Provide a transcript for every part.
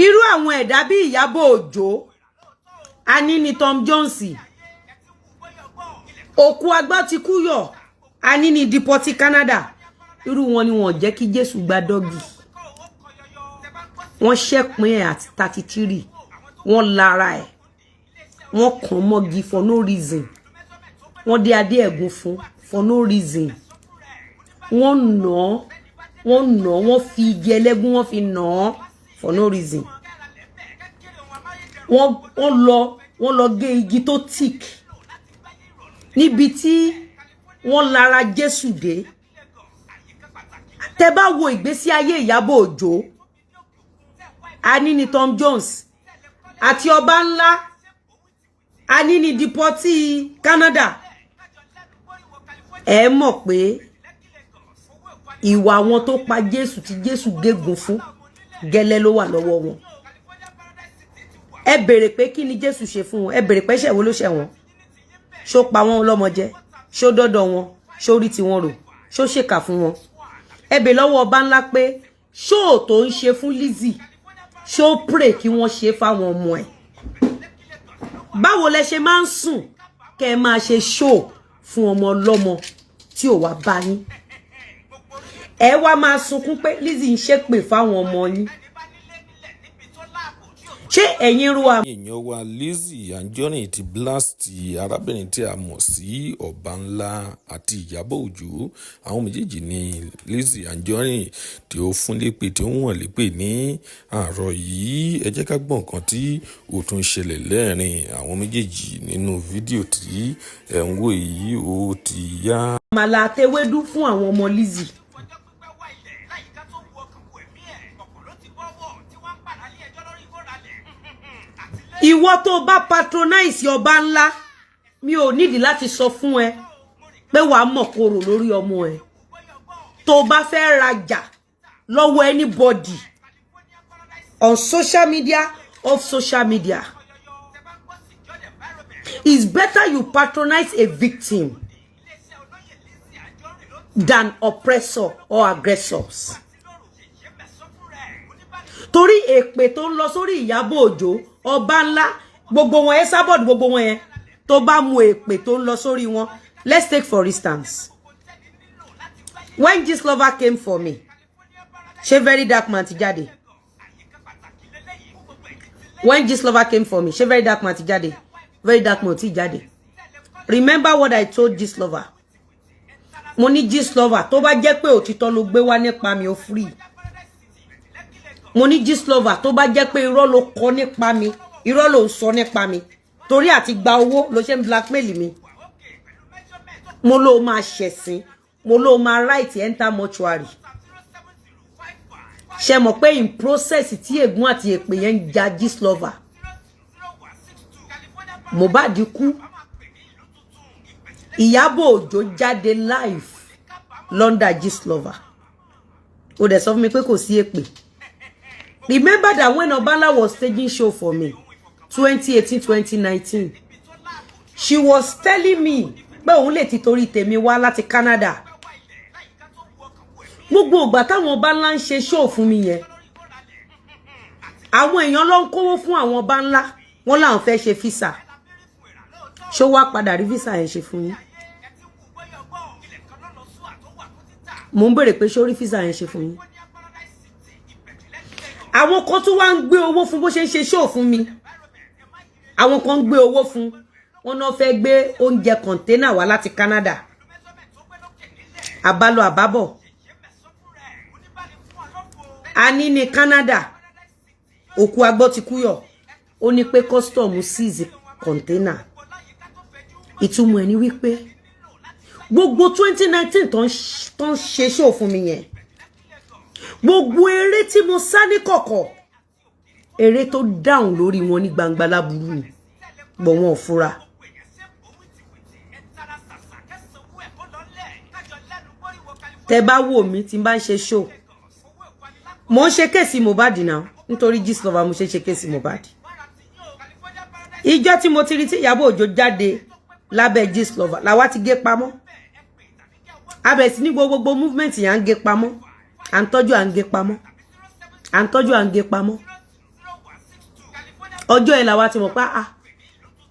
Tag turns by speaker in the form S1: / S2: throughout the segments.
S1: irú àwọn ẹ̀dá bí Ìyábọ̀ Òjó Anini Tom Jones òkú agbá ti kú yọ Anini deport Canada irú wọn ni wọ́n jẹ́ kí Jésù gba dọ́gì wọ́n ṣẹ́pin ẹ̀ at 33 wọ́n lára ẹ̀ wọ́n kàn mọ́gi for no reason wọ́n dé adé ẹ̀gún fún for no reason wọ́n nà wọ́n fi igi ẹlẹ́gún wọ́n fi nà for no reason wọ́n lọ gé igi tó thick níbi tí wọ́n lára Jésù dé tẹ́ bá wo ìgbésí ayé Ìyábọ̀ Òjó Anini Tom Jones àti ọba ńlá Anini dipọ́tì Canada ẹ mọ̀ pé ìwà wọn tó pa Jésù tí Jésù gégùn fún gẹ́lẹ́ ló wà lọ́wọ́ wọn ẹ béèrè pé kí ni Jésù ṣe fún wọn ẹ béèrè pé ṣe wo ló ṣe wọn ṣó pa wọn lọ́mọ jẹ ṣó dọ́dọ̀ wọn ṣó rí tí wọn rò ṣó ṣèkà fún wọn ẹ béèrè lọ́wọ́ ọba ńlá pé ṣó tó ń ṣe fún Lizzy ṣó pray kí wọ́n ṣe fáwọn ọmọ ẹ̀ báwo lẹ ṣe máa ń sùn kẹ́ ẹ máa ṣe show fún ọmọ ọlọ́mọ tí ò wá bá yín ẹ wá máa sunkún pé Lizzy ń ṣépè fáwọn ọmọ yín ṣé ẹ̀yin ru àmì.
S2: èèyàn wa Lizzy Anjorin ti blast arábìnrin tí a mọ̀ sí Ọbànlá àti Ìyábọ̀ Òjó àwọn méjèèjì ní Lizzy Anjorin tí ó fún lépè tí ó wọ̀n lépè ní àárọ̀ yìí ẹ jẹ́ ká gbọ́ nǹkan tí ó tún ṣẹlẹ̀ lẹ́ẹ̀rin àwọn méjèèjì nínú fídíò tí ẹ̀ ń wò yìí ó ti yá.
S1: àmàlà àtewédú fún àwọn ọmọ Lizzy. ìwọ tó bá patronize ọba ńlá mi ò nídìí láti sọ fún ẹ pé wàá mọ̀ korò lórí ọmọ ẹ tó bá fẹ́ rajà lọ́wọ́ anybody on social media off social media it's better you patronize a victim than oppressor or aggressors torí èpè tó ń lọ sórí Ìyábọ̀ Òjó ọba ńlá gbogbo wọn ẹ sábọ̀dù gbogbo wọn yẹn tó bá mu èpè tó ń lọ sórí wọn let's take for instance when Gistlover came for me ṣé Very Dark Man ti jáde when Gistlover came for me ṣé Very Dark Man ti jáde Very Dark Man ti jáde remember what I told Gistlover mo ní Gistlover tó bá jẹ́ pé òtítọ́ ló gbé wá nípa mi ó free mo ní Gistlover tó bá jẹ́ pé irọ́ ló kọ nípa mi irọ́ ló sọ nípa mi torí àti gba owó ló ṣe ń blackmail mi mo ló máa ṣẹ̀sìn mo ló máa right enter mortuary ṣe mọ̀ pé in process tí ègún àti èpè yẹn ń ja Gistlover Mohbad kú Ìyábọ̀ Òjó jáde live London Gistlover ó dẹ̀ sọ fún mi pé kò sí èpè. Remember that when Ọbànlá was staging show for me 2018-2019 she was telling me pé òun lè ti torí tèmi wá láti Canada gbogbo ìgbà táwọn Ọbànlá ń ṣe show fún mi yẹn àwọn èèyàn ló ń kówó fún àwọn Ọbànlá wọn làwọn fẹ́ ṣe visa ṣó wá padà rí visa yẹn ṣe fún yín mo ń béèrè pé ṣó rí visa yẹn ṣe fún yín àwọn kan tún wá ń gbé owó fún bó ṣe ń ṣe show fún mi àwọn kan ń gbé owó fún wọn náà fẹ́ gbé oúnjẹ kọ̀ńténà wá láti Canada àbálọ àbábọ̀ a ní ní Canada òkú agbọ́ ti kúyọ̀ ó ní pé custom seize kọ̀ńténà ìtumọ̀ ẹ̀ ní wípé gbogbo 2019 tó ń ṣe show fún mi yẹn gbogbo eré tí mo sá ní kọ̀kọ̀ eré tó dáhùn lórí wọn ní gbangba láburú ni gbọ́ wọn ò fura tẹ́ bá wò mí tí n bá ń ṣe show mo ń ṣe kéèsì Mohbad náà nítorí Gistlover mo ṣe kéèsì Mohbad ìjọ tí mo ti rí tí Ìyábọ̀ Òjó jáde lábẹ́ Gistlover làwa ti gé pamọ́ abẹ̀ sí ní gbogbo movement yẹn ń gé pamọ́ à ń tọ́jú à ń gé pamọ́ à ń tọ́jú à ń gé pamọ́ ọjọ́ yẹn làwa ti mọ̀ pé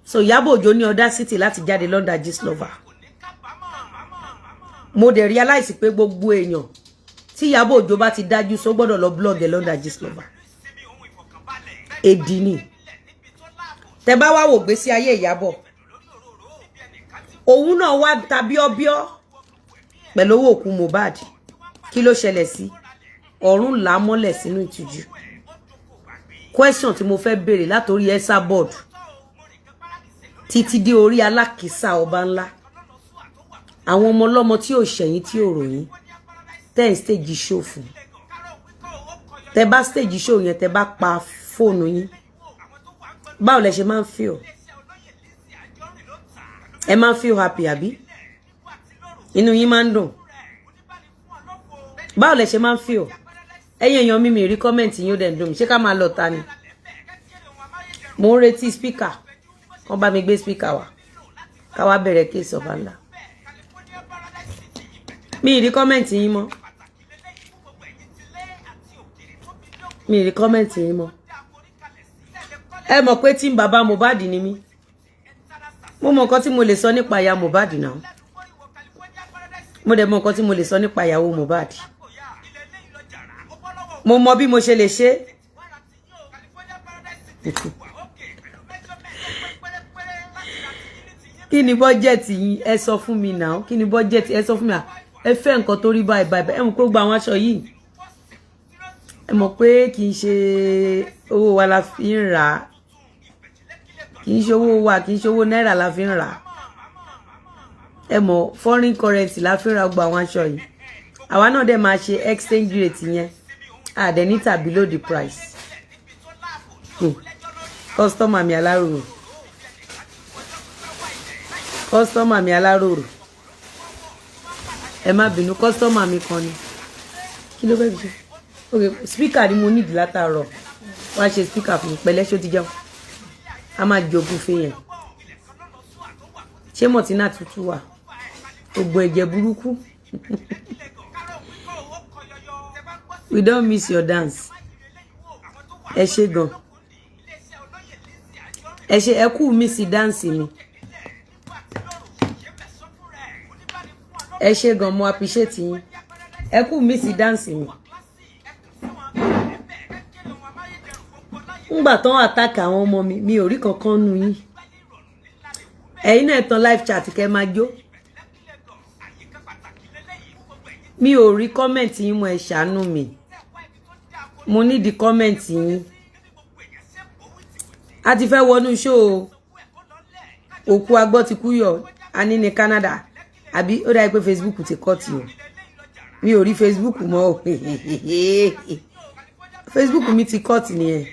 S1: so Ìyábọ̀ Òjó ní audacity láti jáde London Gistlover. Mo dẹ̀ realize pé gbogbo èèyàn tí Ìyábọ̀ Òjó bá ti dájú so gbọ́dọ̀ lọ blog London Gistlover. Èdì ni tẹ́ bá wá wò gbé sí ayé Ìyábọ̀ òun náà wá tàbí ọbíọ́ pẹ̀lú owó òkú Mohbad kí ló ṣẹlẹ̀ sí ọ̀run là mọ́lẹ̀ sínú ìtújú. Question tí mo fẹ́ béèrè látorí esa board títí dé orí alákìísà ọba ńlá àwọn ọmọ ọlọ́mọ tí ò ṣẹ̀yìn tí ò ròyìn ten stage show fún tẹ́ bá stage show yẹn tẹ́ bá pa fóònù yín báwo lẹ ṣe máa ń feel ẹ máa ń feel happy àbí inú yín máa ń dùn báwo lẹ ṣe máa ń feel ẹ̀yin èèyàn mi rí comment yín ó dẹ̀ ń dùn mí ṣé ká máa lọ ta ni mo ń retí speaker wọ́n bá mi gbé speaker wá ká wá bẹ̀rẹ̀ case ọba ńlá mi rí comment yín mọ́ mi rí comment yín mọ́ ẹ mọ̀ pé tí bàbá Mohbad ni mí mo mọ̀ nǹkan tí mo lè sọ nípa ìyá Mohbad náà mo dẹ̀ mọ̀ nǹkan tí mo lè sọ nípa ìyàwó Mohbad mo mọ̀ bí mo ṣe lè ṣe kí ni bọ́jẹ̀tì yín ẹ sọ fún mi náà kí ni bọ́jẹ̀tì ẹ sọ fún mi ẹ fẹ́ nǹkan tó rí báyìí báyìí ẹ mọ̀ pé gba àwọn aṣọ yìí ẹ mọ̀ pé kì í ṣe owó wa la fi ń rà á kì í ṣe owó wa kì í ṣe owó náírà la fi ń rà á ẹ mọ̀ foreign currency la fi ń ra gba àwọn aṣọ yìí àwa náà dẹ̀ máa ṣe exchange rate yẹn àdẹ̀ níta below the price customer mi aláròrò customer mi aláròrò ẹ má bínú customer mi kan ni kí ló fẹ́ fi ṣe okay speaker ni mo need látàárọ̀ wá ṣe speaker fún mi pẹ̀lẹ́ ṣó ti jẹun a máa jogún fún yẹn ṣé mọ̀tínà tútù wà ògbọ̀n ẹ̀jẹ̀ burúkú we don't miss your dance ẹ ṣé gan ẹ ṣé ẹ kú miss dance mi ẹ ṣé gan mo appreciate yín ẹ kú miss dance mi ngbà tán attack àwọn ọmọ mi ò rí kankan nu yín ẹ̀yin náà tán live chat kẹ́ máa jó mi ò rí comment yín mo ẹ ṣàánú mi mo ní di comment yín a ti fẹ́ wọnú show òkú agbọ́ ti kú yọ a ní Canada àbí ó dáa pé Facebook ti cut o mi ò rí Facebook mọ́ o Facebook mi ti cut nìyẹn